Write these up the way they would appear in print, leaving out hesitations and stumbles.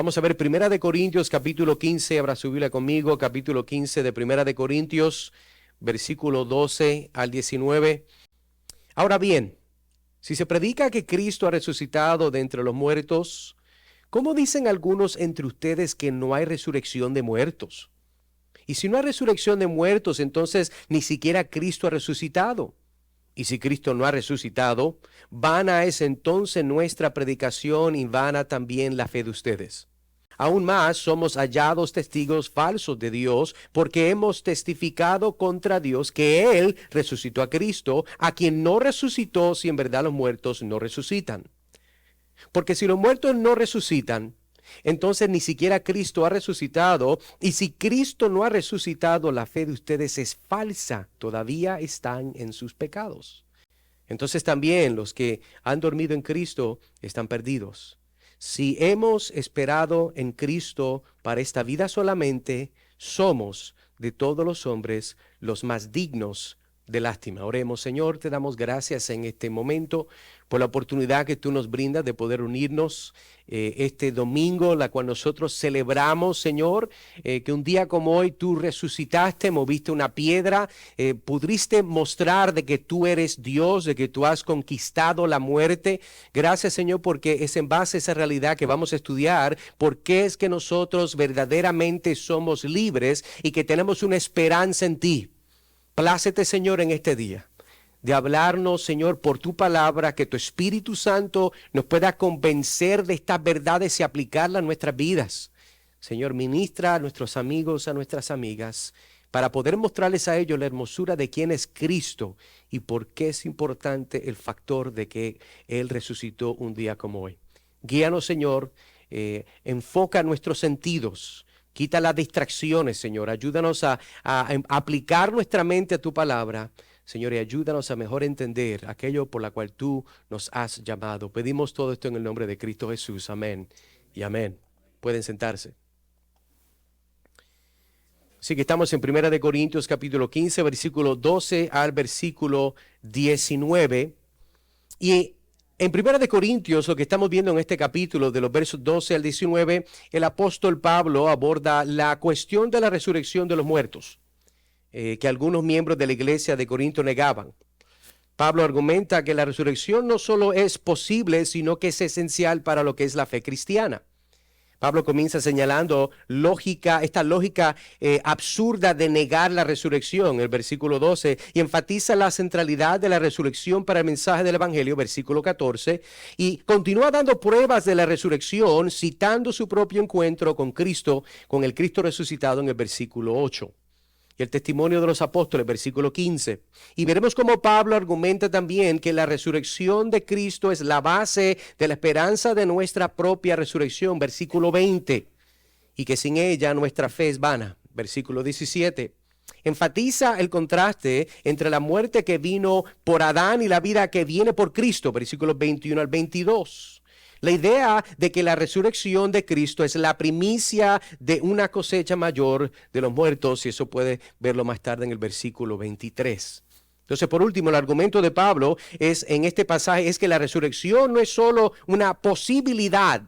Vamos a ver Primera de Corintios, capítulo 15. Abra su Biblia conmigo, capítulo 15 de Primera de Corintios, versículo 12 al 19. Ahora bien, si se predica que Cristo ha resucitado de entre los muertos, ¿cómo dicen algunos entre ustedes que no hay resurrección de muertos? Y si no hay resurrección de muertos, entonces ni siquiera Cristo ha resucitado. Y si Cristo no ha resucitado, vana es entonces nuestra predicación y vana también la fe de ustedes. Aún más somos hallados testigos falsos de Dios, porque hemos testificado contra Dios que Él resucitó a Cristo, a quien no resucitó si en verdad los muertos no resucitan. Porque si los muertos no resucitan, entonces ni siquiera Cristo ha resucitado, y si Cristo no ha resucitado, la fe de ustedes es falsa, todavía están en sus pecados. Entonces también los que han dormido en Cristo están perdidos. Si hemos esperado en Cristo para esta vida solamente, somos de todos los hombres los más dignos de lástima. Oremos. Señor, te damos gracias en este momento por la oportunidad que tú nos brindas de poder unirnos este domingo, la cual nosotros celebramos, Señor, que un día como hoy tú resucitaste, moviste una piedra, pudiste mostrar de que tú eres Dios, de que tú has conquistado la muerte. Gracias, Señor, porque es en base a esa realidad que vamos a estudiar por qué es que nosotros verdaderamente somos libres y que tenemos una esperanza en ti. Plácete, Señor, en este día de hablarnos, Señor, por tu palabra, que tu Espíritu Santo nos pueda convencer de estas verdades y aplicarlas a nuestras vidas. Señor, ministra a nuestros amigos, a nuestras amigas, para poder mostrarles a ellos la hermosura de quién es Cristo y por qué es importante el factor de que Él resucitó un día como hoy. Guíanos, Señor, enfoca nuestros sentidos. Quita las distracciones, Señor. Ayúdanos a aplicar nuestra mente a tu palabra, Señor, y ayúdanos a mejor entender aquello por la cual tú nos has llamado. Pedimos todo esto en el nombre de Cristo Jesús. Amén y amén. Pueden sentarse. Así que estamos en Primera de Corintios, capítulo 15, versículo 12 al versículo 19. Y en Primera de Corintios, lo que estamos viendo en este capítulo, de los versos 12 al 19, el apóstol Pablo aborda la cuestión de la resurrección de los muertos, que algunos miembros de la iglesia de Corinto negaban. Pablo argumenta que la resurrección no solo es posible, sino que es esencial para lo que es la fe cristiana. Pablo comienza señalando esta lógica absurda de negar la resurrección, el versículo 12, y enfatiza la centralidad de la resurrección para el mensaje del Evangelio, versículo 14, y continúa dando pruebas de la resurrección, citando su propio encuentro con Cristo, con el Cristo resucitado en el versículo 8. Y el testimonio de los apóstoles, versículo 15. Y veremos cómo Pablo argumenta también que la resurrección de Cristo es la base de la esperanza de nuestra propia resurrección, versículo 20. Y que sin ella nuestra fe es vana, versículo 17. Enfatiza el contraste entre la muerte que vino por Adán y la vida que viene por Cristo, versículos 21 al 22. La idea de que la resurrección de Cristo es la primicia de una cosecha mayor de los muertos, y eso puede verlo más tarde en el versículo 23. Entonces, por último, el argumento de Pablo en este pasaje es que la resurrección no es solo una posibilidad,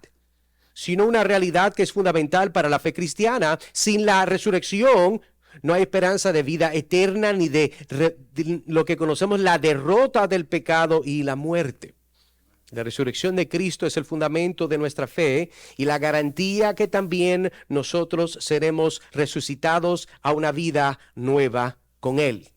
sino una realidad que es fundamental para la fe cristiana. Sin la resurrección no hay esperanza de vida eterna ni de lo que conocemos la derrota del pecado y la muerte. La resurrección de Cristo es el fundamento de nuestra fe y la garantía que también nosotros seremos resucitados a una vida nueva con Él.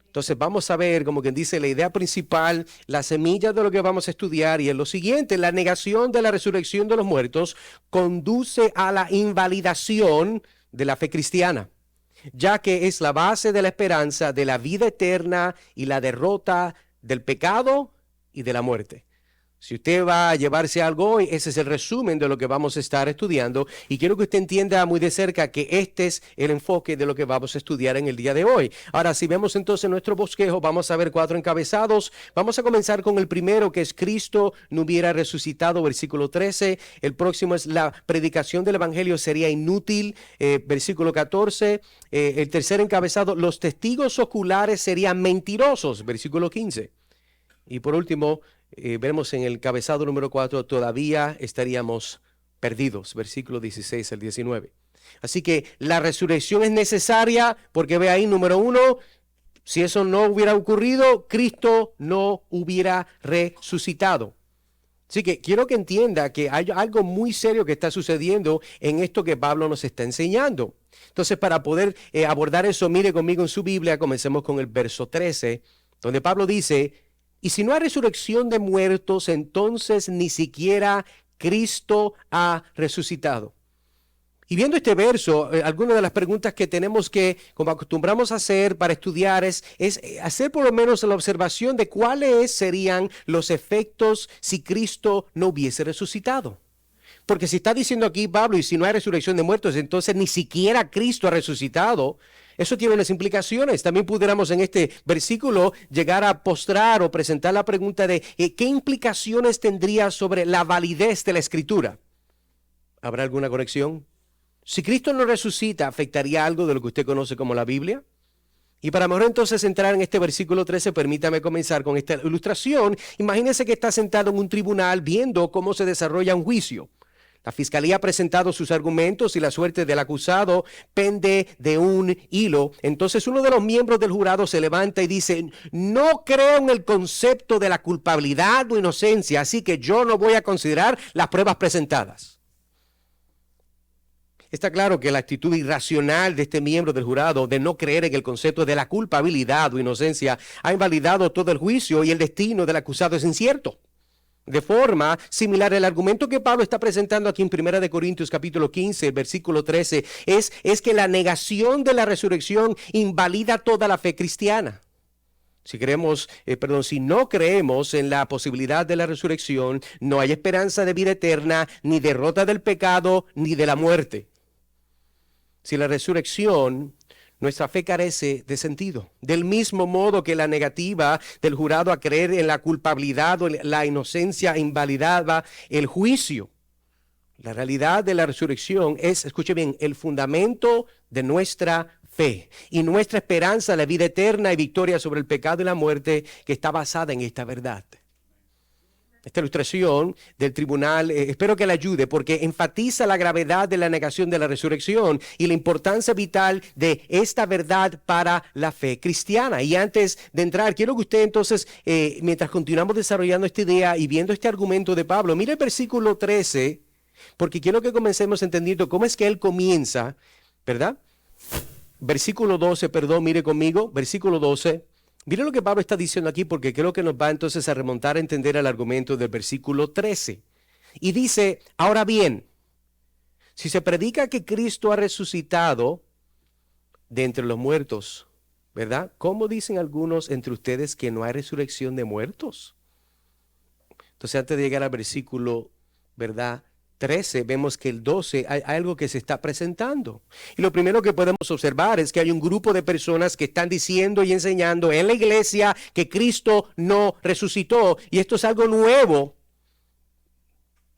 Entonces vamos a ver, como quien dice, la idea principal, la semilla de lo que vamos a estudiar, y es lo siguiente: la negación de la resurrección de los muertos conduce a la invalidación de la fe cristiana, ya que es la base de la esperanza de la vida eterna y la derrota del pecado y de la muerte. Si usted va a llevarse algo hoy, ese es el resumen de lo que vamos a estar estudiando, y quiero que usted entienda muy de cerca que este es el enfoque de lo que vamos a estudiar en el día de hoy. Ahora, si vemos entonces nuestro bosquejo, vamos a ver 4 encabezados. Vamos a comenzar con el primero, que es Cristo no hubiera resucitado, versículo 13. El próximo es la predicación del Evangelio sería inútil, versículo 14. El tercer encabezado, los testigos oculares serían mentirosos, versículo 15. Y por último, vemos en el cabezado número 4, todavía estaríamos perdidos, versículo 16 al 19. Así que la resurrección es necesaria porque ve ahí, número uno, si eso no hubiera ocurrido, Cristo no hubiera resucitado. Así que quiero que entienda que hay algo muy serio que está sucediendo en esto que Pablo nos está enseñando. Entonces, para poder abordar eso, mire conmigo en su Biblia, comencemos con el verso 13, donde Pablo dice, y si no hay resurrección de muertos, entonces ni siquiera Cristo ha resucitado. Y viendo este verso, algunas de las preguntas que tenemos que, como acostumbramos a hacer para estudiar, es hacer por lo menos la observación de cuáles serían los efectos si Cristo no hubiese resucitado. Porque si está diciendo aquí Pablo, y si no hay resurrección de muertos, entonces ni siquiera Cristo ha resucitado. Eso tiene unas implicaciones. También pudiéramos en este versículo llegar a postrar o presentar la pregunta de ¿qué implicaciones tendría sobre la validez de la Escritura? ¿Habrá alguna corrección? Si Cristo no resucita, ¿afectaría algo de lo que usted conoce como la Biblia? Y para mejor entonces entrar en este versículo 13, permítame comenzar con esta ilustración. Imagínese que está sentado en un tribunal viendo cómo se desarrolla un juicio. La fiscalía ha presentado sus argumentos y la suerte del acusado pende de un hilo. Entonces uno de los miembros del jurado se levanta y dice, no creo en el concepto de la culpabilidad o inocencia, así que yo no voy a considerar las pruebas presentadas. Está claro que la actitud irracional de este miembro del jurado de no creer en el concepto de la culpabilidad o inocencia ha invalidado todo el juicio y el destino del acusado es incierto. De forma similar, el argumento que Pablo está presentando aquí en 1 Corintios capítulo 15, versículo 13, es que la negación de la resurrección invalida toda la fe cristiana. Si no creemos en la posibilidad de la resurrección, no hay esperanza de vida eterna, ni derrota del pecado, ni de la muerte. Si la resurrección, nuestra fe carece de sentido. Del mismo modo que la negativa del jurado a creer en la culpabilidad o la inocencia invalidaba el juicio. La realidad de la resurrección es, escuche bien, el fundamento de nuestra fe y nuestra esperanza de la vida eterna y victoria sobre el pecado y la muerte que está basada en esta verdad. Esta ilustración del tribunal, espero que le ayude porque enfatiza la gravedad de la negación de la resurrección y la importancia vital de esta verdad para la fe cristiana. Y antes de entrar, quiero que usted entonces, mientras continuamos desarrollando esta idea y viendo este argumento de Pablo, mire el versículo 13, porque quiero que comencemos entendiendo cómo es que él comienza, ¿verdad? Versículo 12, mire conmigo, versículo 12. Mire lo que Pablo está diciendo aquí porque creo que nos va entonces a remontar a entender el argumento del versículo 13. Y dice, ahora bien, si se predica que Cristo ha resucitado de entre los muertos, ¿verdad? ¿Cómo dicen algunos entre ustedes que no hay resurrección de muertos? Entonces antes de llegar al versículo, ¿verdad? 13, vemos que el 12 hay algo que se está presentando. Y lo primero que podemos observar es que hay un grupo de personas que están diciendo y enseñando en la iglesia que Cristo no resucitó. Y esto es algo nuevo.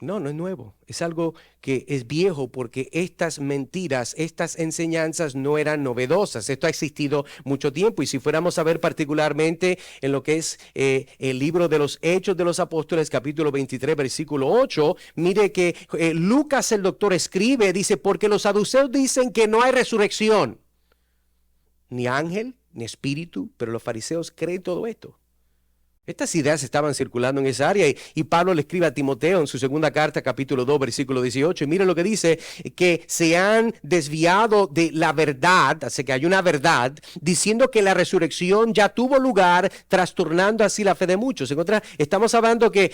No es nuevo. Es algo que es viejo porque estas mentiras, estas enseñanzas no eran novedosas. Esto ha existido mucho tiempo. Y si fuéramos a ver particularmente en lo que es el libro de los Hechos de los Apóstoles, capítulo 23, versículo 8, mire que Lucas el doctor escribe, dice, porque los saduceos dicen que no hay resurrección, ni ángel, ni espíritu, pero los fariseos creen todo esto. Estas ideas estaban circulando en esa área y Pablo le escribe a Timoteo en su segunda carta, capítulo 2, versículo 18. Y mire lo que dice, que se han desviado de la verdad, así que hay una verdad, diciendo que la resurrección ya tuvo lugar, trastornando así la fe de muchos. Estamos hablando que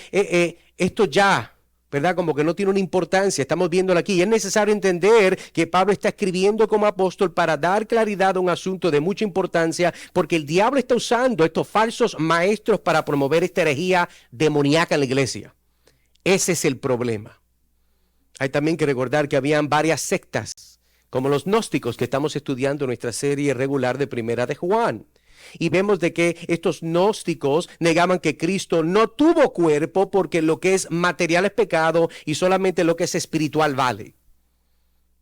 esto ya, ¿verdad? Como que no tiene una importancia, estamos viéndolo aquí. Es necesario entender que Pablo está escribiendo como apóstol para dar claridad a un asunto de mucha importancia, porque el diablo está usando estos falsos maestros para promover esta herejía demoníaca en la iglesia. Ese es el problema. Hay también que recordar que habían varias sectas, como los gnósticos que estamos estudiando en nuestra serie regular de Primera de Juan. Y vemos de que estos gnósticos negaban que Cristo no tuvo cuerpo porque lo que es material es pecado y solamente lo que es espiritual vale.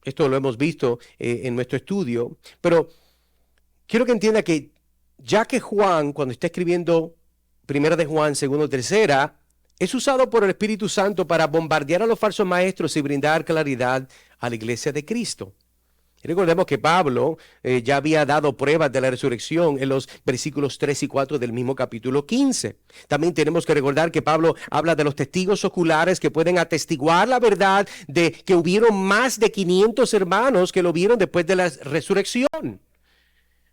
Esto lo hemos visto en nuestro estudio, pero quiero que entienda que ya que Juan, cuando está escribiendo Primera de Juan, segunda o tercera, es usado por el Espíritu Santo para bombardear a los falsos maestros y brindar claridad a la iglesia de Cristo. Y recordemos que Pablo ya había dado pruebas de la resurrección en los versículos 3 y 4 del mismo capítulo 15. También tenemos que recordar que Pablo habla de los testigos oculares que pueden atestiguar la verdad de que hubieron más de 500 hermanos que lo vieron después de la resurrección.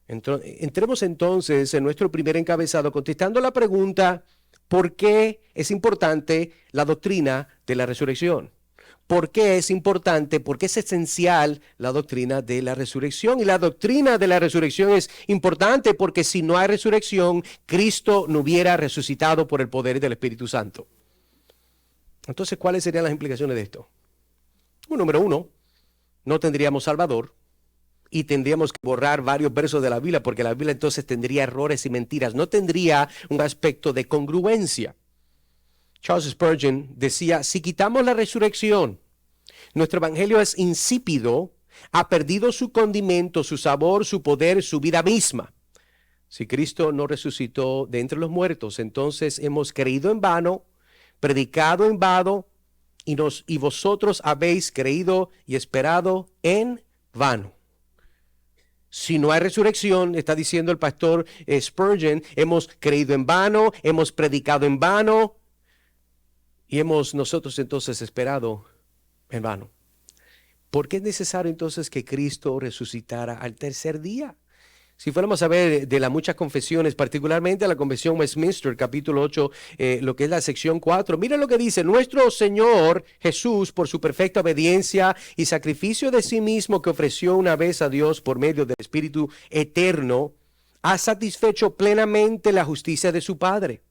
Entremos entonces en nuestro primer encabezado contestando la pregunta: ¿por qué es importante la doctrina de la resurrección? ¿Por qué es importante? ¿Por qué es esencial la doctrina de la resurrección? Y la doctrina de la resurrección es importante porque si no hay resurrección, Cristo no hubiera resucitado por el poder del Espíritu Santo. Entonces, ¿cuáles serían las implicaciones de esto? Número uno, no tendríamos Salvador. Y tendríamos que borrar varios versos de la Biblia, porque la Biblia entonces tendría errores y mentiras. No tendría un aspecto de congruencia. Charles Spurgeon decía: si quitamos la resurrección, nuestro evangelio es insípido, ha perdido su condimento, su sabor, su poder, su vida misma. Si Cristo no resucitó de entre los muertos, entonces hemos creído en vano, predicado en vano, y vosotros habéis creído y esperado en vano. Si no hay resurrección, está diciendo el pastor Spurgeon, hemos creído en vano, hemos predicado en vano y hemos nosotros entonces esperado en vano. ¿Por qué es necesario entonces que Cristo resucitara al tercer día? Si fuéramos a ver de las muchas confesiones, particularmente la confesión Westminster, capítulo 8, lo que es la sección 4, mira lo que dice: nuestro Señor Jesús, por su perfecta obediencia y sacrificio de sí mismo que ofreció una vez a Dios por medio del Espíritu eterno, ha satisfecho plenamente la justicia de su Padre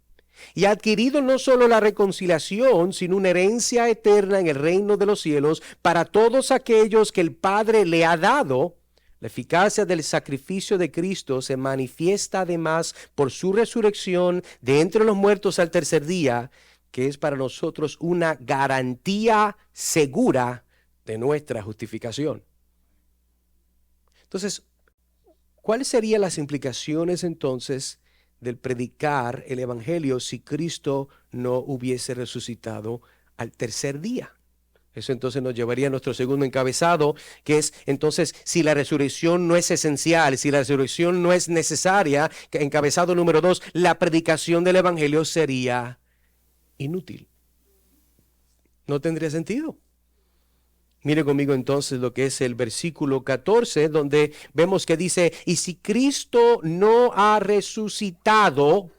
y ha adquirido no solo la reconciliación, sino una herencia eterna en el reino de los cielos para todos aquellos que el Padre le ha dado. La eficacia del sacrificio de Cristo se manifiesta además por su resurrección de entre los muertos al tercer día, que es para nosotros una garantía segura de nuestra justificación. Entonces, ¿cuáles serían las implicaciones entonces del predicar el evangelio si Cristo no hubiese resucitado al tercer día? Eso entonces nos llevaría a nuestro segundo encabezado, que es entonces si la resurrección no es esencial, si la resurrección no es necesaria, encabezado número 2, la predicación del evangelio sería inútil. No tendría sentido. Mire conmigo entonces lo que es el versículo 14, donde vemos que dice: y si Cristo no ha resucitado,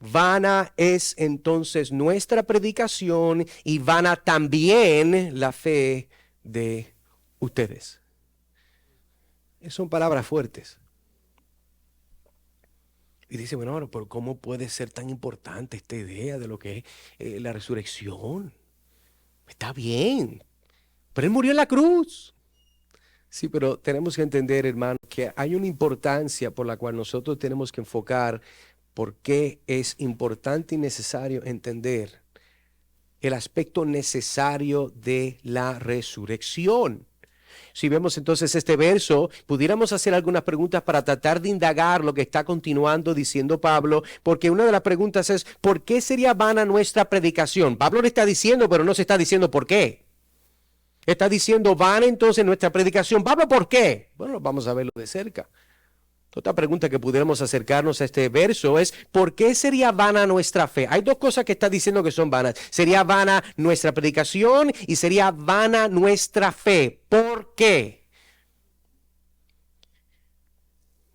vana es entonces nuestra predicación y vana también la fe de ustedes. Son palabras fuertes. Y dice: bueno, pero ¿cómo puede ser tan importante esta idea de lo que es la resurrección? Está bien, pero Él murió en la cruz. Sí, pero tenemos que entender, hermano, que hay una importancia por la cual nosotros tenemos que enfocar por qué es importante y necesario entender el aspecto necesario de la resurrección. Si vemos entonces este verso, pudiéramos hacer algunas preguntas para tratar de indagar lo que está continuando diciendo Pablo, porque una de las preguntas es: ¿por qué sería vana nuestra predicación? Pablo le está diciendo, pero no se está diciendo por qué. Está diciendo vana entonces nuestra predicación. Pablo, ¿por qué? Bueno, vamos a verlo de cerca. Otra pregunta que pudiéramos acercarnos a este verso es: ¿por qué sería vana nuestra fe? Hay dos cosas que está diciendo que son vanas. Sería vana nuestra predicación y sería vana nuestra fe. ¿Por qué?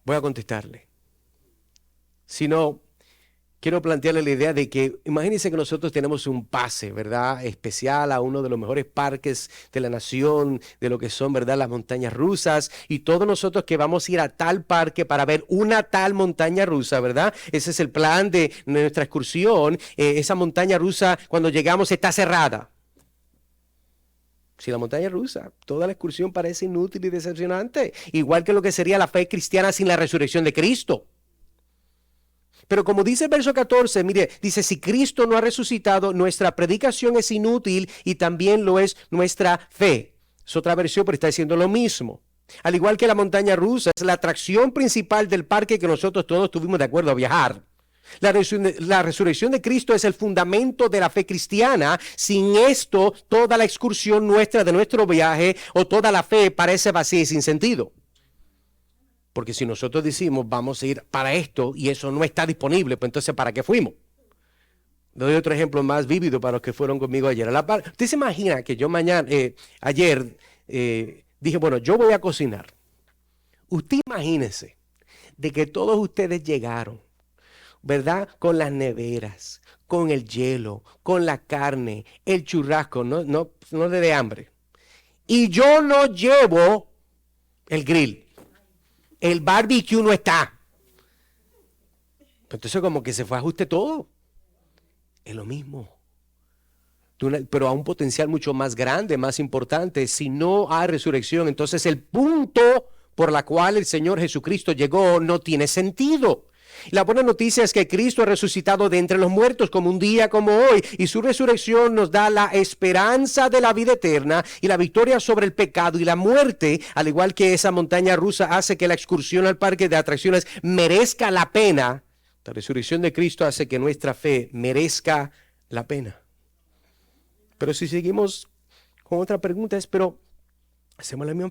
Voy a contestarle. Si no, quiero plantearle la idea de que, imagínense que nosotros tenemos un pase, ¿verdad?, especial a uno de los mejores parques de la nación, de lo que son, ¿verdad?, las montañas rusas, y todos nosotros que vamos a ir a tal parque para ver una tal montaña rusa, ¿verdad? Ese es el plan de nuestra excursión. Esa montaña rusa, cuando llegamos, está cerrada. Si la montaña rusa, toda la excursión parece inútil y decepcionante, igual que lo que sería la fe cristiana sin la resurrección de Cristo. Pero como dice el verso 14, mire, dice: si Cristo no ha resucitado, nuestra predicación es inútil y también lo es nuestra fe. Es otra versión, pero está diciendo lo mismo. Al igual que la montaña rusa es la atracción principal del parque que nosotros todos estuvimos de acuerdo a viajar. La resurrección de Cristo es el fundamento de la fe cristiana. Sin esto, toda la excursión nuestra de nuestro viaje o toda la fe parece vacía y sin sentido. Porque si nosotros decimos vamos a ir para esto y eso no está disponible, pues entonces ¿para qué fuimos? Le doy otro ejemplo más vívido para los que fueron conmigo ayer. Usted se imagina que yo ayer dije, bueno, yo voy a cocinar. Usted imagínese de que todos ustedes llegaron, ¿verdad? Con las neveras, con el hielo, con la carne, el churrasco, no le dé hambre. Y yo no llevo el grill. El barbecue no está. Entonces como que se fue a ajuste todo. Es lo mismo. Pero a un potencial mucho más grande, más importante. Si no hay resurrección, entonces el punto por la cual el Señor Jesucristo llegó no tiene sentido. La buena noticia es que Cristo ha resucitado de entre los muertos como un día como hoy, y su resurrección nos da la esperanza de la vida eterna y la victoria sobre el pecado y la muerte, al igual que esa montaña rusa hace que la excursión al parque de atracciones merezca la pena. La resurrección de Cristo hace que nuestra fe merezca la pena. Pero si seguimos con otra pregunta pero hacemos la misma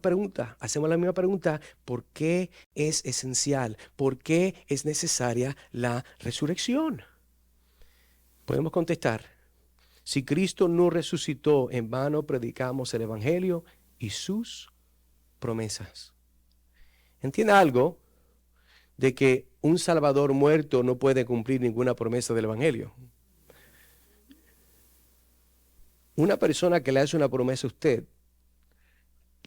pregunta, ¿por qué es esencial? ¿Por qué es necesaria la resurrección? Podemos contestar, si Cristo no resucitó, en vano predicamos el Evangelio y sus promesas. Entienda algo, de que un Salvador muerto no puede cumplir ninguna promesa del Evangelio. Una persona que le hace una promesa a usted,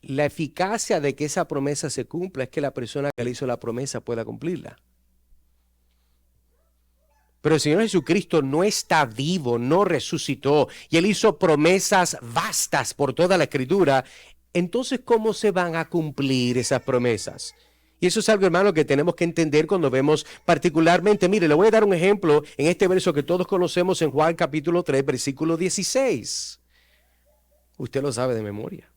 la eficacia de que esa promesa se cumpla es que la persona que le hizo la promesa pueda cumplirla. Pero el Señor Jesucristo no está vivo, no resucitó, y Él hizo promesas vastas por toda la Escritura. Entonces, ¿cómo se van a cumplir esas promesas? Y eso es algo, hermano, que tenemos que entender cuando vemos particularmente. Mire, le voy a dar un ejemplo en este verso que todos conocemos en Juan capítulo 3, versículo 16. Usted lo sabe de memoria.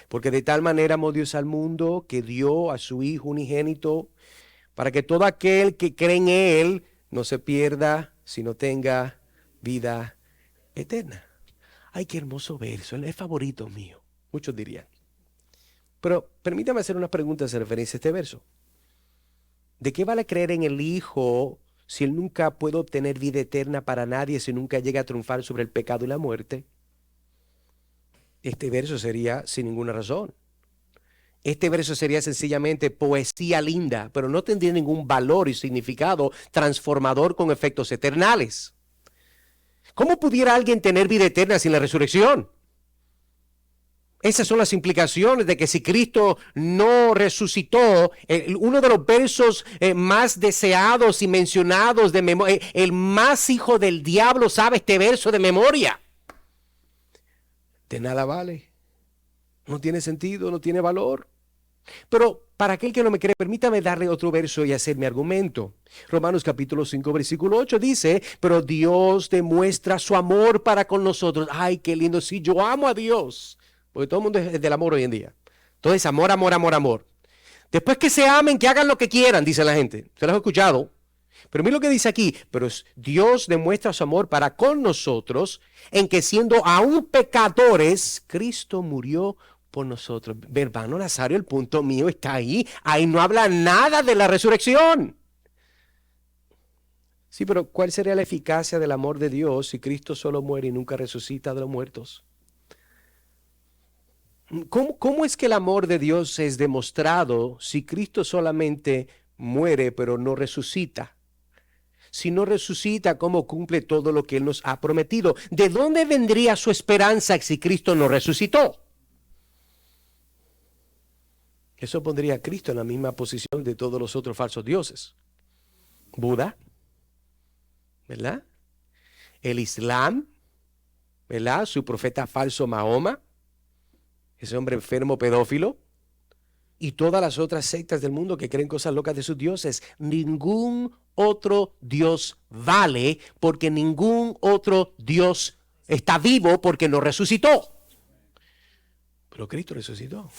Porque de tal manera amó Dios al mundo que dio a su Hijo unigénito para que todo aquel que cree en Él no se pierda, sino tenga vida eterna. Ay, qué hermoso verso, es favorito mío, muchos dirían. Pero permítame hacer unas preguntas en referencia a este verso. ¿De qué vale creer en el Hijo si Él nunca puede obtener vida eterna para nadie, si nunca llega a triunfar sobre el pecado y la muerte? Este verso sería sin ninguna razón. Este verso sería sencillamente poesía linda, pero no tendría ningún valor y significado transformador con efectos eternales. ¿Cómo pudiera alguien tener vida eterna sin la resurrección? Esas son las implicaciones de que si Cristo no resucitó, uno de los versos más deseados y mencionados de memoria, el más hijo del diablo sabe este verso de memoria. De nada vale. No tiene sentido, no tiene valor. Pero para aquel que no me cree, permítame darle otro verso y hacer mi argumento. Romanos capítulo 5, versículo 8 dice, pero Dios demuestra su amor para con nosotros. Ay, qué lindo, sí, yo amo a Dios. Porque todo el mundo es del amor hoy en día. Entonces, amor, amor, amor, amor. Después que se amen, que hagan lo que quieran, dice la gente. Se lo he escuchado. Pero mira lo que dice aquí. Pero Dios demuestra su amor para con nosotros en que siendo aún pecadores, Cristo murió por nosotros. Hermano Nazario, el punto mío está ahí. Ahí no habla nada de la resurrección. Sí, pero ¿cuál sería la eficacia del amor de Dios si Cristo solo muere y nunca resucita de los muertos? ¿Cómo es que el amor de Dios es demostrado si Cristo solamente muere pero no resucita? Si no resucita, ¿cómo cumple todo lo que Él nos ha prometido? ¿De dónde vendría su esperanza si Cristo no resucitó? Eso pondría a Cristo en la misma posición de todos los otros falsos dioses. Buda, ¿verdad? El Islam, ¿verdad? Su profeta falso Mahoma, ese hombre enfermo pedófilo, y todas las otras sectas del mundo que creen cosas locas de sus dioses. Ningún otro Dios vale porque ningún otro Dios está vivo porque no resucitó. Pero Cristo resucitó.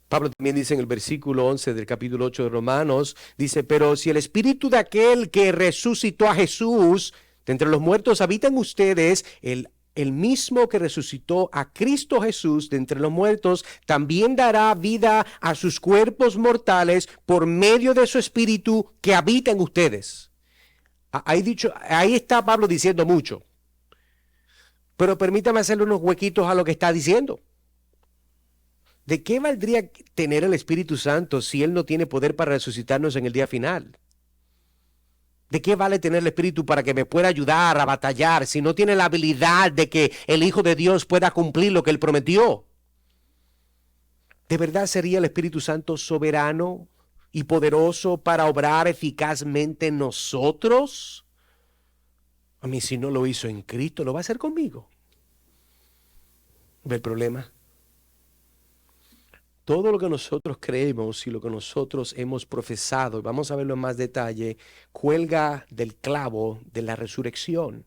Pablo también dice en el versículo 11 del capítulo 8 de Romanos, dice, pero si el espíritu de aquel que resucitó a Jesús de entre los muertos habita en ustedes, el mismo que resucitó a Cristo Jesús de entre los muertos, también dará vida a sus cuerpos mortales por medio de su espíritu que habita en ustedes. Ahí está Pablo diciendo mucho. Pero permítame hacerle unos huequitos a lo que está diciendo. ¿De qué valdría tener el Espíritu Santo si Él no tiene poder para resucitarnos en el día final? ¿De qué vale tener el Espíritu para que me pueda ayudar a batallar si no tiene la habilidad de que el Hijo de Dios pueda cumplir lo que Él prometió? ¿De verdad sería el Espíritu Santo soberano y poderoso para obrar eficazmente en nosotros? A mí, si no lo hizo en Cristo, ¿lo va a hacer conmigo? ¿Ve el problema? Todo lo que nosotros creemos y lo que nosotros hemos profesado, y vamos a verlo en más detalle, cuelga del clavo de la resurrección.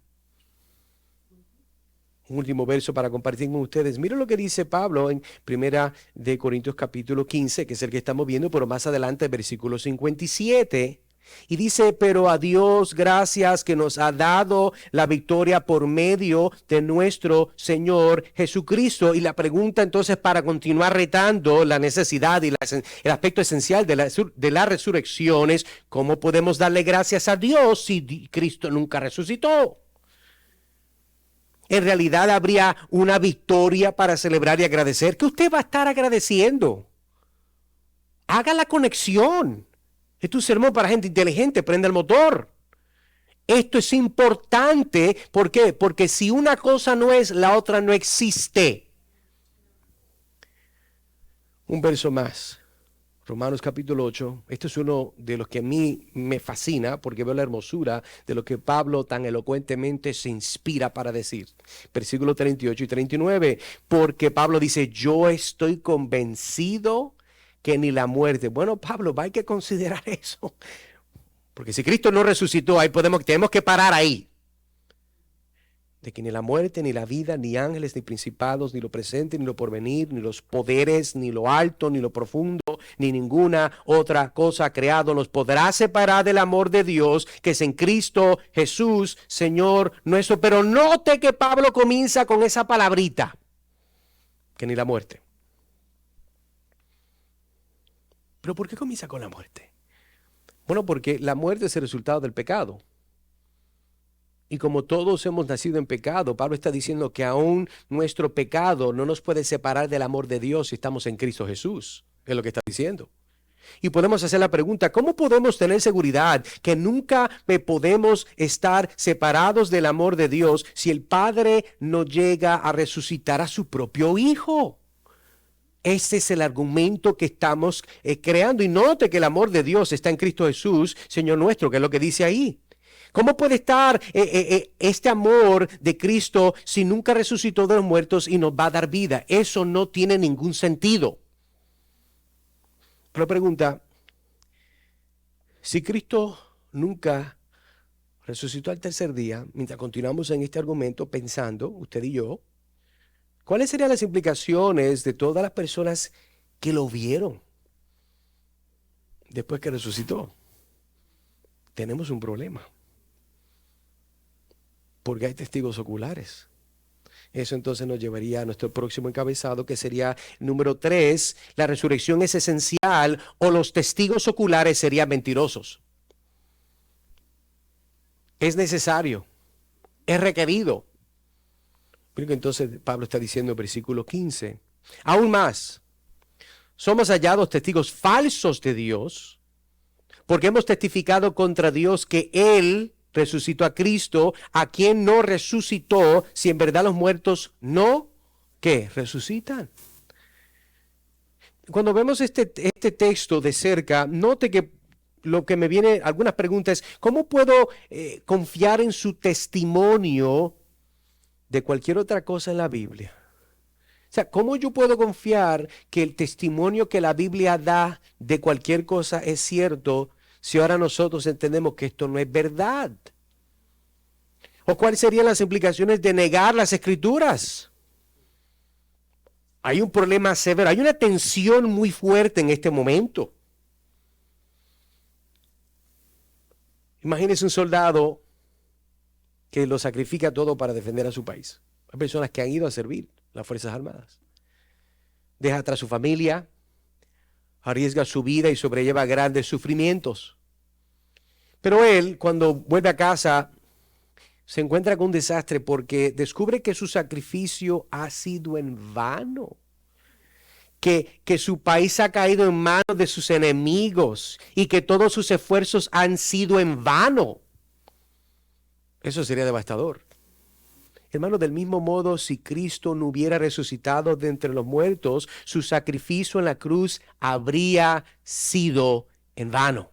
Un último verso para compartir con ustedes. Miren lo que dice Pablo en 1 de Corintios capítulo 15, que es el que estamos viendo, pero más adelante, versículo 57. Y dice, pero a Dios gracias que nos ha dado la victoria por medio de nuestro Señor Jesucristo. Y la pregunta entonces, para continuar retando la necesidad y el aspecto esencial de la resurrección es, ¿cómo podemos darle gracias a Dios si Cristo nunca resucitó? En realidad habría una victoria para celebrar y agradecer. ¿Qué usted va a estar agradeciendo? Haga la conexión. Es un sermón para gente inteligente, prende el motor. Esto es importante, ¿por qué? Porque si una cosa no es, la otra no existe. Un verso más, Romanos capítulo 8. Esto es uno de los que a mí me fascina porque veo la hermosura de lo que Pablo tan elocuentemente se inspira para decir. Versículos 38 y 39, porque Pablo dice, yo estoy convencido que ni la muerte. Bueno, Pablo, hay que considerar eso. Porque si Cristo no resucitó, tenemos que parar ahí. De que ni la muerte, ni la vida, ni ángeles, ni principados, ni lo presente, ni lo porvenir, ni los poderes, ni lo alto, ni lo profundo, ni ninguna otra cosa creado nos podrá separar del amor de Dios, que es en Cristo Jesús, Señor nuestro. Pero note que Pablo comienza con esa palabrita, que ni la muerte. ¿Pero por qué comienza con la muerte? Bueno, porque la muerte es el resultado del pecado. Y como todos hemos nacido en pecado, Pablo está diciendo que aún nuestro pecado no nos puede separar del amor de Dios si estamos en Cristo Jesús. Es lo que está diciendo. Y podemos hacer la pregunta, ¿cómo podemos tener seguridad que nunca podemos estar separados del amor de Dios si el Padre no llega a resucitar a su propio Hijo? Ese es el argumento que estamos creando. Y note que el amor de Dios está en Cristo Jesús, Señor nuestro, que es lo que dice ahí. ¿Cómo puede estar este amor de Cristo si nunca resucitó de los muertos y nos va a dar vida? Eso no tiene ningún sentido. Pero pregunta, si Cristo nunca resucitó al tercer día, mientras continuamos en este argumento pensando, usted y yo, ¿cuáles serían las implicaciones de todas las personas que lo vieron después que resucitó? Tenemos un problema. Porque hay testigos oculares. Eso entonces nos llevaría a nuestro próximo encabezado, que sería número 3. La resurrección es esencial o los testigos oculares serían mentirosos. Es necesario. Es requerido. Pero que entonces Pablo está diciendo en versículo 15. Aún más, somos hallados testigos falsos de Dios, porque hemos testificado contra Dios que Él resucitó a Cristo, a quien no resucitó, si en verdad los muertos no, ¿qué? Resucitan. Cuando vemos este texto de cerca, note que lo que me viene, algunas preguntas, ¿cómo puedo confiar en su testimonio de cualquier otra cosa en la Biblia? O sea, ¿cómo yo puedo confiar que el testimonio que la Biblia da de cualquier cosa es cierto si ahora nosotros entendemos que esto no es verdad? ¿O cuáles serían las implicaciones de negar las Escrituras? Hay un problema severo, hay una tensión muy fuerte en este momento. Imagínese un soldado que lo sacrifica todo para defender a su país. Hay personas que han ido a servir las Fuerzas Armadas. Deja atrás su familia, arriesga su vida y sobrelleva grandes sufrimientos. Pero él, cuando vuelve a casa, se encuentra con un desastre porque descubre que su sacrificio ha sido en vano. Que su país ha caído en manos de sus enemigos y que todos sus esfuerzos han sido en vano. Eso sería devastador. Hermano, del mismo modo, si Cristo no hubiera resucitado de entre los muertos, su sacrificio en la cruz habría sido en vano.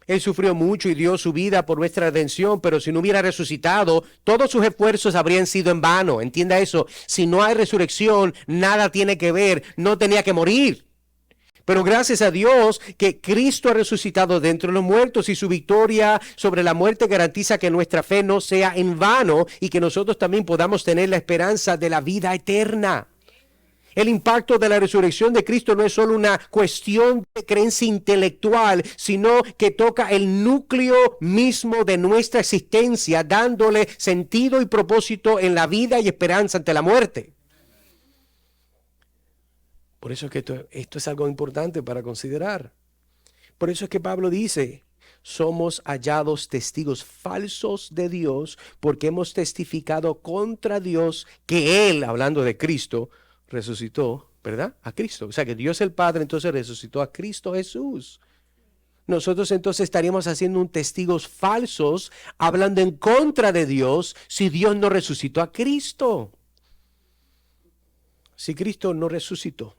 Él sufrió mucho y dio su vida por nuestra redención, pero si no hubiera resucitado, todos sus esfuerzos habrían sido en vano. Entienda eso. Si no hay resurrección, nada tiene que ver. No tenía que morir. Pero gracias a Dios que Cristo ha resucitado de entre los muertos y su victoria sobre la muerte garantiza que nuestra fe no sea en vano y que nosotros también podamos tener la esperanza de la vida eterna. El impacto de la resurrección de Cristo no es solo una cuestión de creencia intelectual, sino que toca el núcleo mismo de nuestra existencia, dándole sentido y propósito en la vida y esperanza ante la muerte. Por eso es que esto es algo importante para considerar. Por eso es que Pablo dice, somos hallados testigos falsos de Dios porque hemos testificado contra Dios que Él, hablando de Cristo, resucitó, ¿verdad? A Cristo. O sea que Dios el Padre entonces resucitó a Cristo Jesús. Nosotros entonces estaríamos haciendo un testigos falsos, hablando en contra de Dios, si Dios no resucitó a Cristo. Si Cristo no resucitó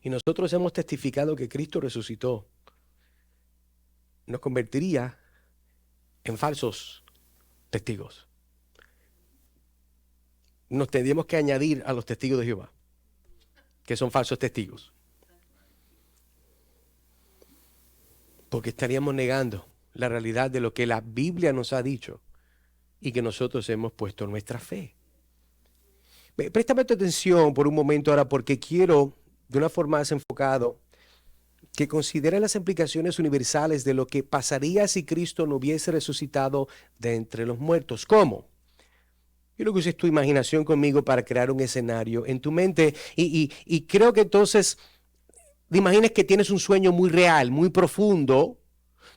y nosotros hemos testificado que Cristo resucitó, nos convertiría en falsos testigos. Nos tendríamos que añadir a los testigos de Jehová, que son falsos testigos. Porque estaríamos negando la realidad de lo que la Biblia nos ha dicho y que nosotros hemos puesto nuestra fe. Préstame tu atención por un momento ahora porque quiero, de una forma más enfocada, que considere las implicaciones universales de lo que pasaría si Cristo no hubiese resucitado de entre los muertos. ¿Cómo? Quiero que uses tu imaginación conmigo para crear un escenario en tu mente y creo que entonces te imagines que tienes un sueño muy real, muy profundo,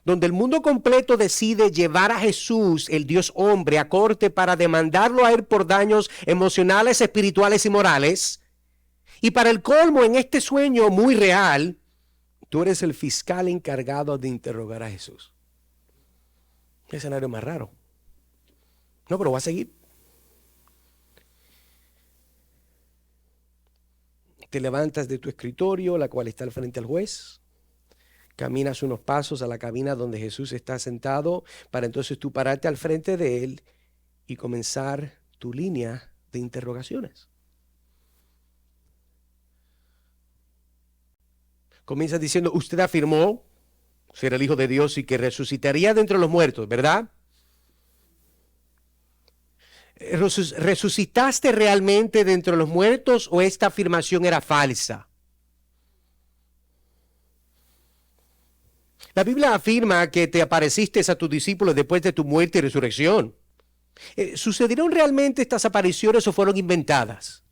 donde el mundo completo decide llevar a Jesús, el Dios hombre, a corte para demandarlo a él por daños emocionales, espirituales y morales. Y para el colmo, en este sueño muy real, tú eres el fiscal encargado de interrogar a Jesús. ¿Qué escenario más raro? No, pero va a seguir. Te levantas de tu escritorio, la cual está al frente al juez. Caminas unos pasos a la cabina donde Jesús está sentado para entonces tú pararte al frente de él y comenzar tu línea de interrogaciones. Comienzas diciendo, usted afirmó ser el Hijo de Dios y que resucitaría de entre los muertos, ¿verdad? ¿Resucitaste realmente de entre los muertos o esta afirmación era falsa? La Biblia afirma que te apareciste a tus discípulos después de tu muerte y resurrección. ¿Sucedieron realmente estas apariciones o fueron inventadas?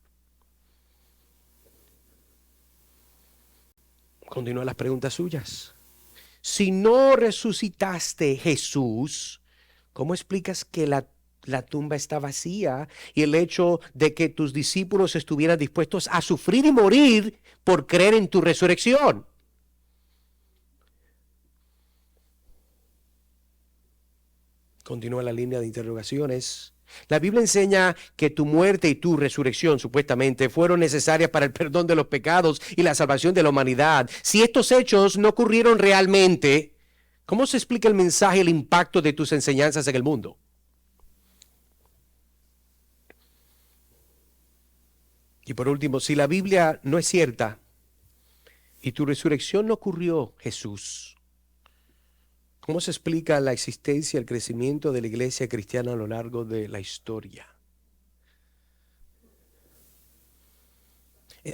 Continúan las preguntas suyas. Si no resucitaste, Jesús, ¿cómo explicas que la tumba está vacía y el hecho de que tus discípulos estuvieran dispuestos a sufrir y morir por creer en tu resurrección? Continúa la línea de interrogaciones. La Biblia enseña que tu muerte y tu resurrección supuestamente fueron necesarias para el perdón de los pecados y la salvación de la humanidad. Si estos hechos no ocurrieron realmente, ¿cómo se explica el mensaje y el impacto de tus enseñanzas en el mundo? Y por último, si la Biblia no es cierta y tu resurrección no ocurrió, Jesús, ¿cómo se explica la existencia y el crecimiento de la iglesia cristiana a lo largo de la historia?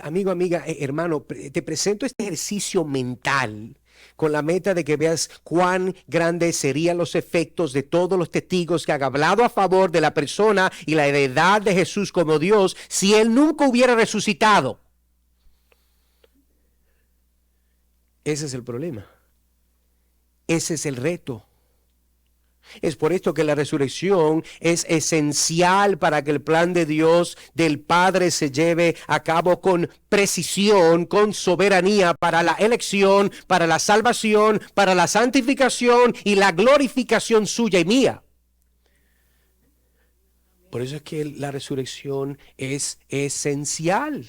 Amigo, amiga, hermano, te presento este ejercicio mental con la meta de que veas cuán grandes serían los efectos de todos los testigos que han hablado a favor de la persona y la heredad de Jesús como Dios si Él nunca hubiera resucitado. Ese es el problema. Ese es el reto. Es por esto que la resurrección es esencial para que el plan de Dios del Padre se lleve a cabo con precisión, con soberanía para la elección, para la salvación, para la santificación y la glorificación suya y mía. Por eso es que la resurrección es esencial.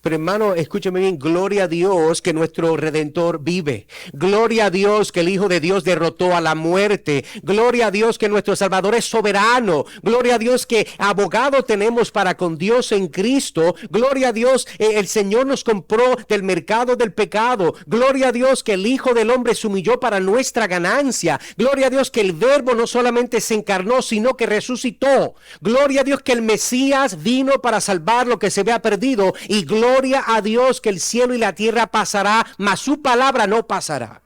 Pero hermano, escúcheme bien, gloria a Dios que nuestro Redentor vive. Gloria a Dios que el Hijo de Dios derrotó a la muerte. Gloria a Dios que nuestro Salvador es soberano. Gloria a Dios que abogado tenemos para con Dios en Cristo. Gloria a Dios, el Señor nos compró del mercado del pecado. Gloria a Dios que el Hijo del Hombre se humilló para nuestra ganancia. Gloria a Dios que el Verbo no solamente se encarnó, sino que resucitó. Gloria a Dios que el Mesías vino para salvar lo que se había perdido. Y gloria a Dios que el cielo y la tierra pasará, mas su palabra no pasará.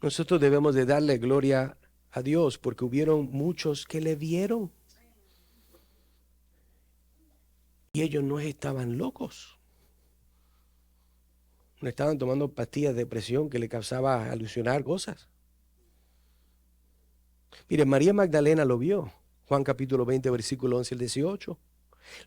Nosotros debemos de darle gloria a Dios porque hubieron muchos que le vieron. Y ellos no estaban locos. No estaban tomando pastillas de depresión que le causaba alucinar cosas. Mire, María Magdalena lo vio. Juan capítulo 20, versículo 11 al 18.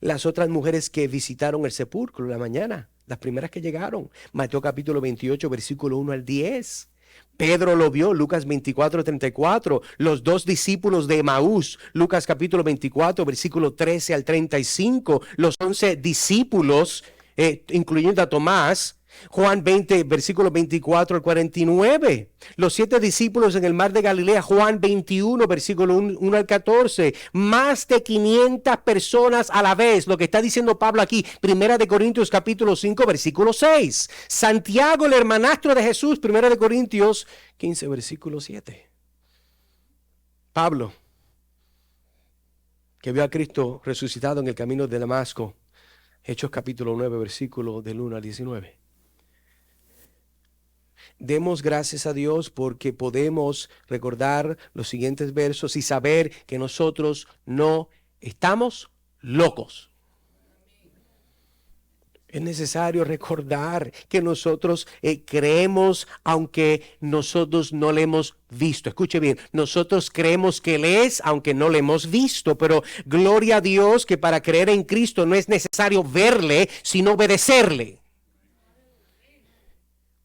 Las otras mujeres que visitaron el sepulcro en la mañana, las primeras que llegaron. Mateo capítulo 28, versículo 1 al 10. Pedro lo vio, Lucas 24, 34. Los dos discípulos de Emaús, Lucas capítulo 24, versículo 13 al 35. Los 11 discípulos, incluyendo a Tomás, Juan 20, versículo 24 al 49. Los 7 discípulos en el mar de Galilea, Juan 21, versículo 1 al 14. Más de 500 personas a la vez. Lo que está diciendo Pablo aquí, Primera de Corintios capítulo 5, versículo 6. Santiago, el hermanastro de Jesús, Primera de Corintios 15, versículo 7. Pablo, que vio a Cristo resucitado en el camino de Damasco, Hechos capítulo 9, versículo del 1 al 19. Demos gracias a Dios porque podemos recordar los siguientes versos y saber que nosotros no estamos locos. Es necesario recordar que nosotros creemos aunque nosotros no le hemos visto. Escuche bien, nosotros creemos que Él es aunque no le hemos visto, pero gloria a Dios que para creer en Cristo no es necesario verle, sino obedecerle.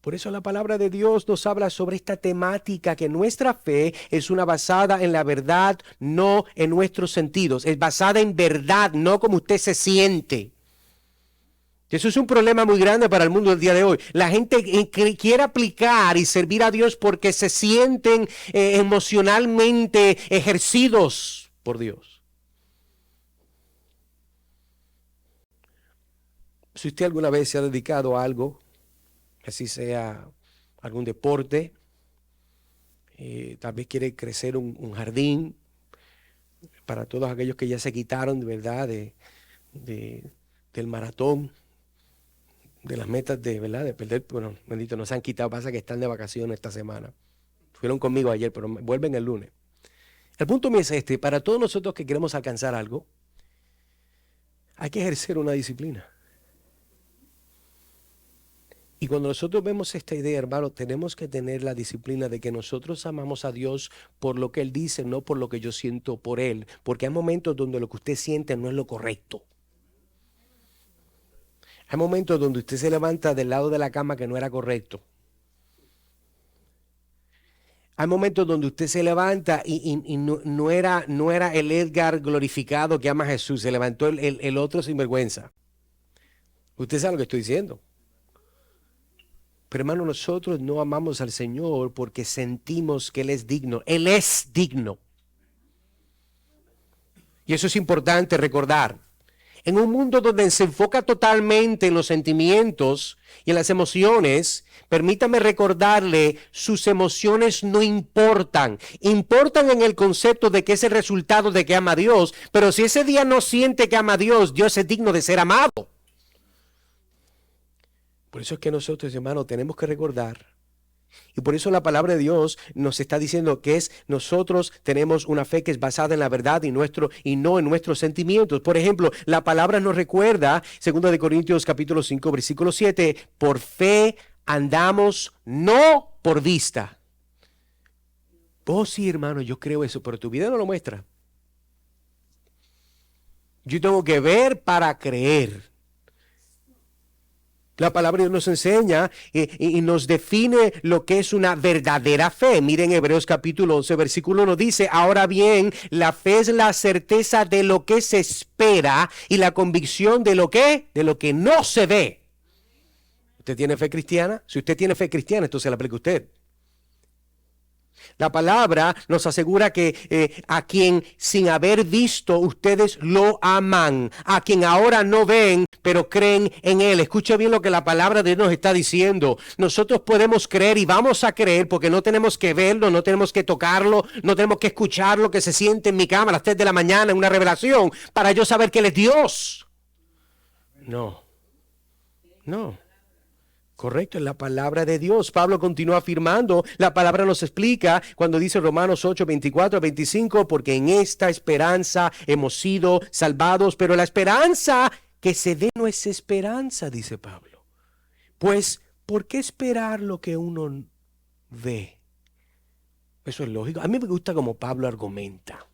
Por eso la palabra de Dios nos habla sobre esta temática, que nuestra fe es una basada en la verdad, no en nuestros sentidos. Es basada en verdad, no como usted se siente. Eso es un problema muy grande para el mundo del día de hoy. La gente quiere aplicar y servir a Dios porque se sienten emocionalmente ejercidos por Dios. Si usted alguna vez se ha dedicado a algo, así sea algún deporte, tal vez quiere crecer un jardín para todos aquellos que ya se quitaron de verdad del maratón, de las metas de verdad de perder, bueno, bendito, no se han quitado, pasa que están de vacaciones esta semana. Fueron conmigo ayer, pero vuelven el lunes. El punto mío es este: para todos nosotros que queremos alcanzar algo, hay que ejercer una disciplina. Y cuando nosotros vemos esta idea, hermano, tenemos que tener la disciplina de que nosotros amamos a Dios por lo que Él dice, no por lo que yo siento por Él. Porque hay momentos donde lo que usted siente no es lo correcto. Hay momentos donde usted se levanta del lado de la cama que no era correcto. Hay momentos donde usted se levanta y no era el Edgar glorificado que ama a Jesús. Se levantó el otro sinvergüenza. Usted sabe lo que estoy diciendo. Pero hermano, nosotros no amamos al Señor porque sentimos que Él es digno. Él es digno. Y eso es importante recordar. En un mundo donde se enfoca totalmente en los sentimientos y en las emociones, permítame recordarle, sus emociones no importan. Importan en el concepto de que es el resultado de que ama a Dios, pero si ese día no siente que ama a Dios, Dios es digno de ser amado. Por eso es que nosotros, hermanos, tenemos que recordar. Y por eso la palabra de Dios nos está diciendo que nosotros tenemos una fe que es basada en la verdad y no en nuestros sentimientos. Por ejemplo, la palabra nos recuerda, 2 de Corintios capítulo 5, versículo 7, por fe andamos, no por vista. Oh sí, hermano, yo creo eso, pero tu vida no lo muestra. Yo tengo que ver para creer. La palabra de Dios nos enseña y nos define lo que es una verdadera fe. Miren Hebreos capítulo 11, versículo 1 dice, ahora bien, la fe es la certeza de lo que se espera y la convicción de lo que no se ve. ¿Usted tiene fe cristiana? Si usted tiene fe cristiana, esto se la aplica a usted. La palabra nos asegura que a quien sin haber visto ustedes lo aman, a quien ahora no ven, pero creen en Él. Escuche bien lo que la palabra de Dios nos está diciendo. Nosotros podemos creer y vamos a creer porque no tenemos que verlo, no tenemos que tocarlo, no tenemos que escuchar lo que se siente en mi cama a las 3 de la mañana en una revelación para yo saber que Él es Dios. No. Correcto, es la palabra de Dios. Pablo continúa afirmando, la palabra nos explica cuando dice Romanos 8, 24, 25, porque en esta esperanza hemos sido salvados, pero la esperanza que se dé no es esperanza, dice Pablo. Pues, ¿por qué esperar lo que uno ve? Eso es lógico. A mí me gusta como Pablo argumenta.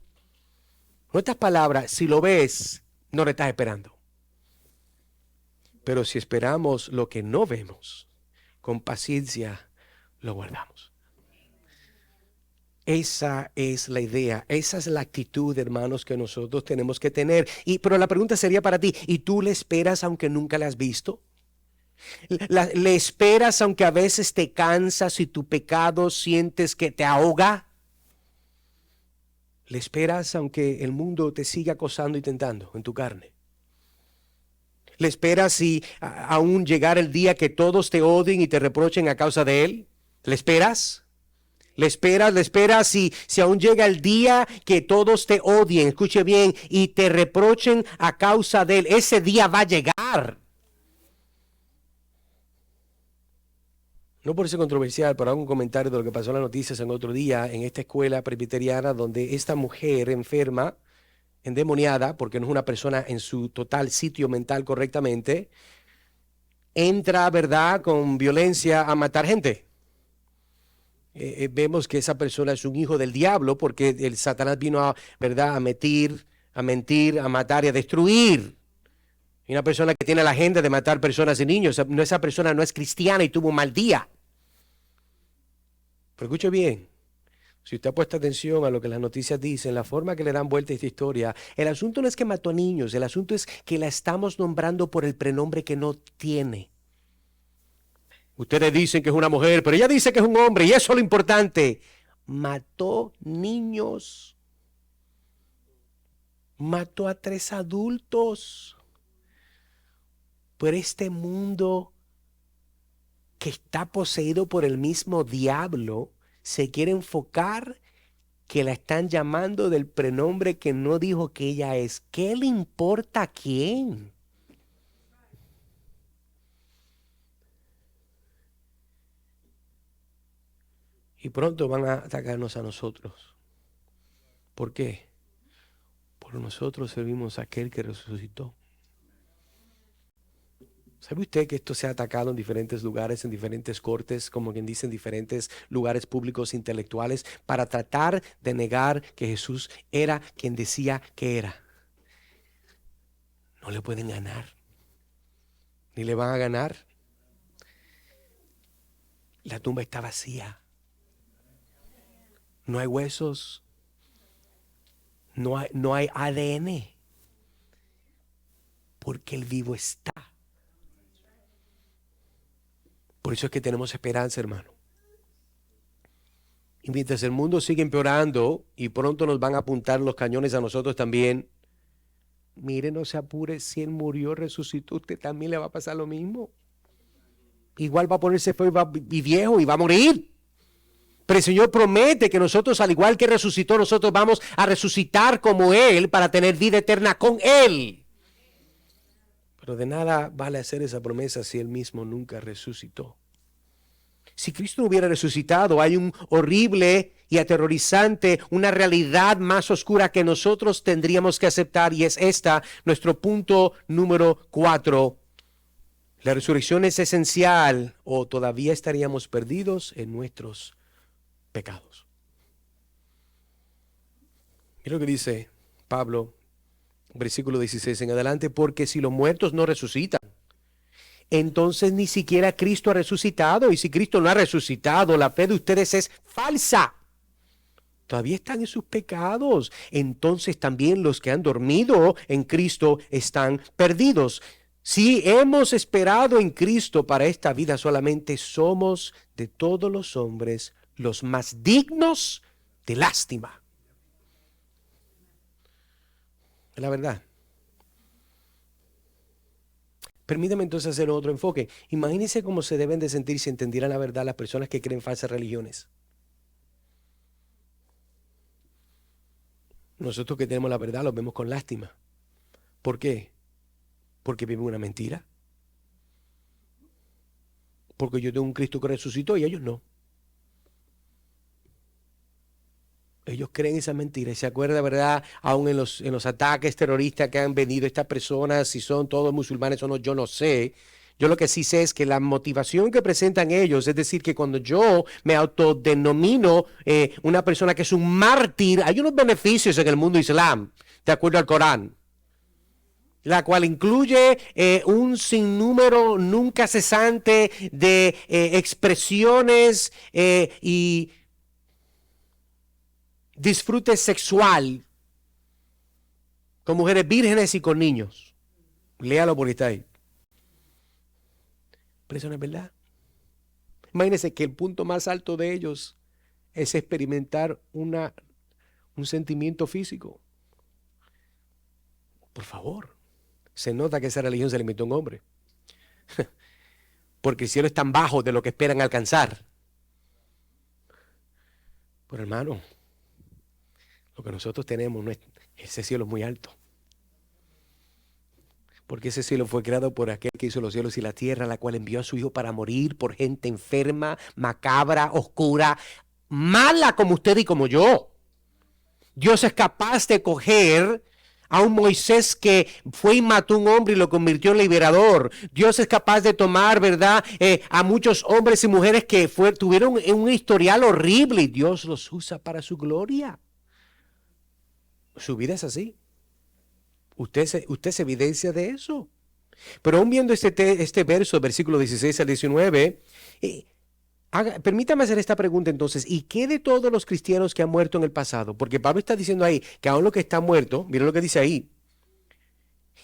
Con estas palabras, si lo ves, no le estás esperando. Pero si esperamos lo que no vemos, con paciencia lo guardamos. Esa es la idea, esa es la actitud, hermanos, que nosotros tenemos que tener. Pero la pregunta sería para ti, ¿y tú le esperas aunque nunca le has visto? ¿Le esperas aunque a veces te cansas y tu pecado sientes que te ahoga? ¿Le esperas aunque el mundo te siga acosando y tentando en tu carne? ¿Le esperas si aún llegar el día que todos te odien y te reprochen a causa de él? ¿Le esperas? ¿Le esperas si aún llega el día que todos te odien, escuche bien, y te reprochen a causa de él? Ese día va a llegar. No por ser controversial, pero hago un comentario de lo que pasó en las noticias en otro día en esta escuela presbiteriana donde esta mujer enferma, endemoniada, porque no es una persona en su total sitio mental correctamente, entra, ¿verdad?, con violencia a matar gente. Vemos que esa persona es un hijo del diablo porque el Satanás vino a, ¿verdad?, a mentir, a matar y a destruir. Y una persona que tiene la agenda de matar personas y niños, esa persona no es cristiana y tuvo un mal día. Pero escuche bien. Si usted ha puesto atención a lo que las noticias dicen, la forma que le dan vuelta a esta historia, el asunto no es que mató a niños, el asunto es que la estamos nombrando por el prenombre que no tiene. Ustedes dicen que es una mujer, pero ella dice que es un hombre y eso es lo importante. Mató niños. Mató a 3 adultos. Por este mundo que está poseído por el mismo diablo, se quiere enfocar que la están llamando del prenombre que no dijo que ella es. ¿Qué le importa a quién? Y pronto van a atacarnos a nosotros. ¿Por qué? Porque nosotros servimos a aquel que resucitó. ¿Sabe usted que esto se ha atacado en diferentes lugares, en diferentes cortes, como quien dice, en diferentes lugares públicos intelectuales, para tratar de negar que Jesús era quien decía que era? No le pueden ganar, ni le van a ganar. La tumba está vacía. No hay huesos, no hay ADN, porque el vivo está. Por eso es que tenemos esperanza, hermano. Y mientras el mundo sigue empeorando y pronto nos van a apuntar los cañones a nosotros también, mire, no se apure, si Él murió, resucitó, usted también le va a pasar lo mismo. Igual va a ponerse feo y viejo y va a morir. Pero el Señor promete que nosotros, al igual que resucitó, nosotros vamos a resucitar como Él para tener vida eterna con Él. Pero de nada vale hacer esa promesa si Él mismo nunca resucitó. Si Cristo no hubiera resucitado, hay un horrible y aterrorizante, una realidad más oscura que nosotros tendríamos que aceptar, y es esta, nuestro punto número 4. La resurrección es esencial, o todavía estaríamos perdidos en nuestros pecados. Mira lo que dice Pablo, versículo 16 en adelante, porque si los muertos no resucitan, entonces ni siquiera Cristo ha resucitado, y si Cristo no ha resucitado, la fe de ustedes es falsa. Todavía están en sus pecados. Entonces también los que han dormido en Cristo están perdidos. Si hemos esperado en Cristo para esta vida solamente, somos de todos los hombres los más dignos de lástima. Es la verdad. Permítame entonces hacer otro enfoque. Imagínense cómo se deben de sentir si entendieran la verdad las personas que creen falsas religiones. Nosotros que tenemos la verdad los vemos con lástima. ¿Por qué? Porque viven una mentira. Porque yo tengo un Cristo que resucitó y ellos no. Ellos creen esa mentira y se acuerda, ¿verdad? Aún en los ataques terroristas que han venido estas personas, si son todos musulmanes o no, yo no sé. Yo lo que sí sé es que la motivación que presentan ellos, es decir, que cuando yo me autodenomino una persona que es un mártir, hay unos beneficios en el mundo islam, de acuerdo al Corán, la cual incluye un sinnúmero nunca cesante de expresiones y disfrute sexual con mujeres vírgenes y con niños. Léalo por ahí. Pero eso no es verdad. Imagínense que el punto más alto de ellos es experimentar un sentimiento físico. Por favor. Se nota que esa religión se le inventó a un hombre. Porque el cielo es tan bajo de lo que esperan alcanzar. Pero hermano, lo que nosotros tenemos, ese cielo es muy alto. Porque ese cielo fue creado por aquel que hizo los cielos y la tierra, la cual envió a su Hijo para morir por gente enferma, macabra, oscura, mala como usted y como yo. Dios es capaz de coger a un Moisés que fue y mató a un hombre y lo convirtió en liberador. Dios es capaz de tomar, ¿verdad?, a muchos hombres y mujeres que tuvieron un historial horrible y Dios los usa para su gloria. Su vida es así. Usted se evidencia de eso. Pero aún viendo este verso, versículo 16 al 19, permítame hacer esta pregunta entonces. ¿Y qué de todos los cristianos que han muerto en el pasado? Porque Pablo está diciendo ahí que aún los que están muertos, mira lo que dice ahí.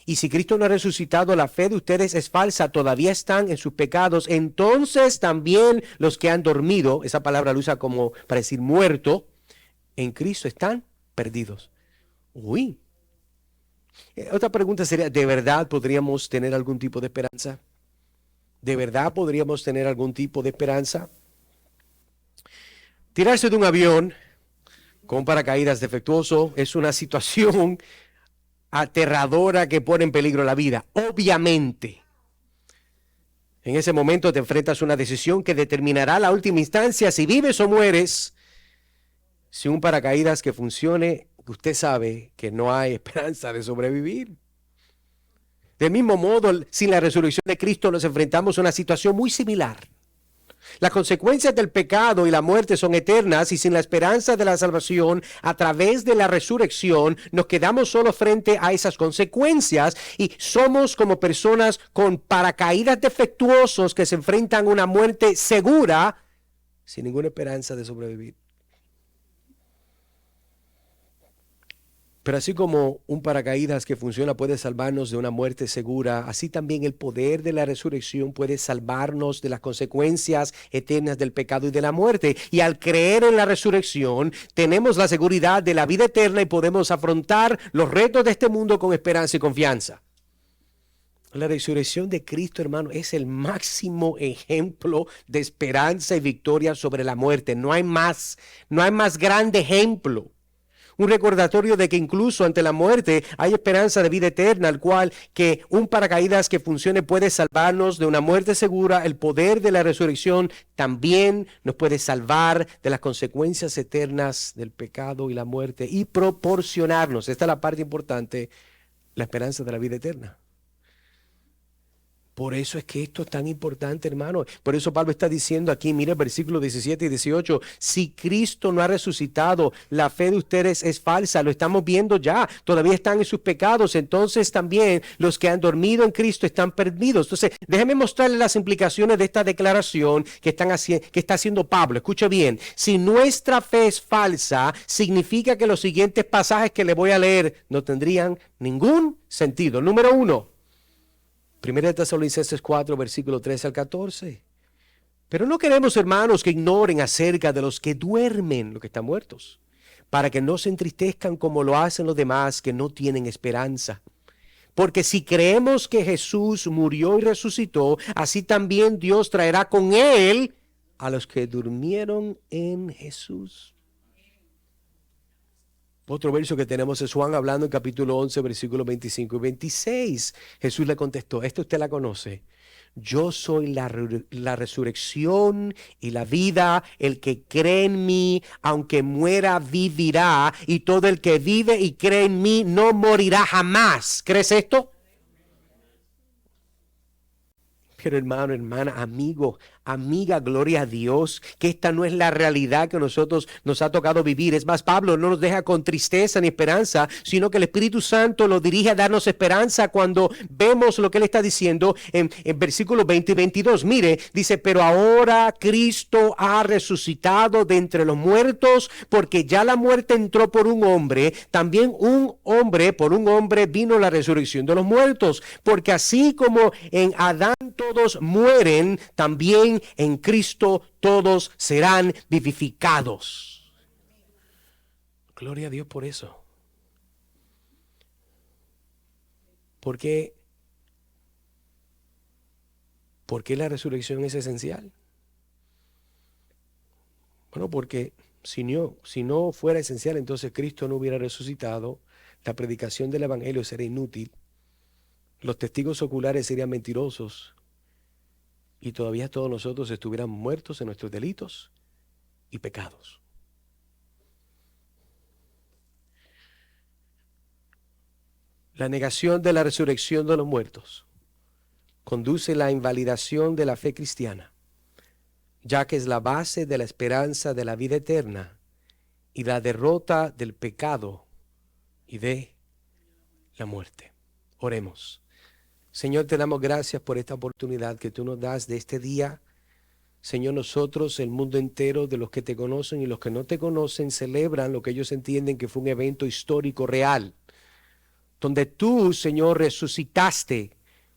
Y si Cristo no ha resucitado, la fe de ustedes es falsa, todavía están en sus pecados. Entonces también los que han dormido, esa palabra lo usa como para decir muerto, en Cristo están perdidos. Uy. Otra pregunta sería, ¿de verdad podríamos tener algún tipo de esperanza? ¿De verdad podríamos tener algún tipo de esperanza? Tirarse de un avión con paracaídas defectuoso es una situación aterradora que pone en peligro la vida. Obviamente, en ese momento te enfrentas a una decisión que determinará la última instancia si vives o mueres. Si un paracaídas que funcione, usted sabe que no hay esperanza de sobrevivir. Del mismo modo, sin la resurrección de Cristo nos enfrentamos a una situación muy similar. Las consecuencias del pecado y la muerte son eternas y sin la esperanza de la salvación a través de la resurrección nos quedamos solo frente a esas consecuencias y somos como personas con paracaídas defectuosos que se enfrentan a una muerte segura sin ninguna esperanza de sobrevivir. Pero así como un paracaídas que funciona puede salvarnos de una muerte segura, así también el poder de la resurrección puede salvarnos de las consecuencias eternas del pecado y de la muerte. Y al creer en la resurrección, tenemos la seguridad de la vida eterna y podemos afrontar los retos de este mundo con esperanza y confianza. La resurrección de Cristo, hermano, es el máximo ejemplo de esperanza y victoria sobre la muerte. No hay más grande ejemplo. Un recordatorio de que incluso ante la muerte hay esperanza de vida eterna, al cual que un paracaídas que funcione puede salvarnos de una muerte segura. El poder de la resurrección también nos puede salvar de las consecuencias eternas del pecado y la muerte y proporcionarnos, esta es la parte importante, la esperanza de la vida eterna. Por eso es que esto es tan importante, hermano. Por eso Pablo está diciendo aquí, mira el versículo 17 y 18, si Cristo no ha resucitado, la fe de ustedes es falsa. Lo estamos viendo ya, todavía están en sus pecados. Entonces también los que han dormido en Cristo están perdidos. Entonces, déjeme mostrarles las implicaciones de esta declaración que está haciendo Pablo. Escuche bien, si nuestra fe es falsa, significa que los siguientes pasajes que le voy a leer no tendrían ningún sentido. Número 1. 1 Tesalonicenses 4, versículo 13 al 14. Pero no queremos, hermanos, que ignoren acerca de los que duermen, los que están muertos, para que no se entristezcan como lo hacen los demás que no tienen esperanza. Porque si creemos que Jesús murió y resucitó, así también Dios traerá con él a los que durmieron en Jesús. Otro verso que tenemos es Juan hablando en capítulo 11, versículos 25 y 26. Jesús le contestó, esta usted la conoce. Yo soy la resurrección y la vida. El que cree en mí, aunque muera, vivirá. Y todo el que vive y cree en mí no morirá jamás. ¿Crees esto? Pero hermano, hermana, amigo, amiga, gloria a Dios, que esta no es la realidad que nosotros nos ha tocado vivir. Es más, Pablo no nos deja con tristeza ni esperanza, sino que el Espíritu Santo lo dirige a darnos esperanza cuando vemos lo que él está diciendo en versículos 20 y 22. Mire, dice, pero ahora Cristo ha resucitado de entre los muertos, porque ya la muerte entró por un hombre, también por un hombre vino la resurrección de los muertos, porque así como en Adán todos mueren, también en Cristo todos serán vivificados. Gloria a Dios por eso. ¿Por qué la resurrección es esencial? Bueno, porque si no fuera esencial, entonces Cristo no hubiera resucitado, la predicación del evangelio sería inútil, los testigos oculares serían mentirosos, y todavía todos nosotros estuviéramos muertos en nuestros delitos y pecados. La negación de la resurrección de los muertos conduce a la invalidación de la fe cristiana, ya que es la base de la esperanza de la vida eterna y la derrota del pecado y de la muerte. Oremos. Señor, te damos gracias por esta oportunidad que tú nos das de este día. Señor, nosotros, el mundo entero, de los que te conocen y los que no te conocen, celebran lo que ellos entienden que fue un evento histórico real, donde tú, Señor, resucitaste,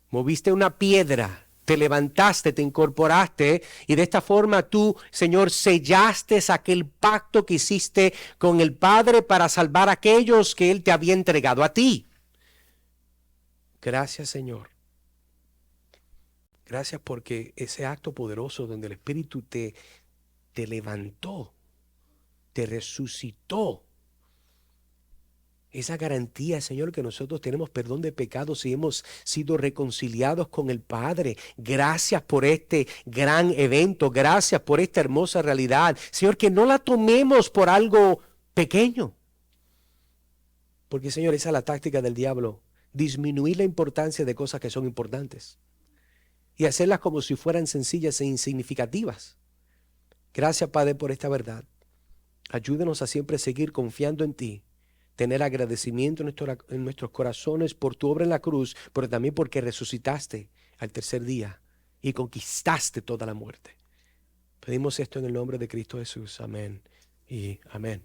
moviste una piedra, te levantaste, te incorporaste, y de esta forma tú, Señor, sellaste aquel pacto que hiciste con el Padre para salvar a aquellos que Él te había entregado a ti. Gracias, Señor. Gracias porque ese acto poderoso donde el Espíritu te levantó, te resucitó. Esa garantía, Señor, que nosotros tenemos perdón de pecados y hemos sido reconciliados con el Padre. Gracias por este gran evento. Gracias por esta hermosa realidad. Señor, que no la tomemos por algo pequeño. Porque, Señor, esa es la táctica del diablo. Disminuir la importancia de cosas que son importantes y hacerlas como si fueran sencillas e insignificativas. Gracias, Padre, por esta verdad. Ayúdenos a siempre seguir confiando en ti, tener agradecimiento en nuestros corazones por tu obra en la cruz, pero también porque resucitaste al tercer día y conquistaste toda la muerte. Pedimos esto en el nombre de Cristo Jesús. Amén y amén.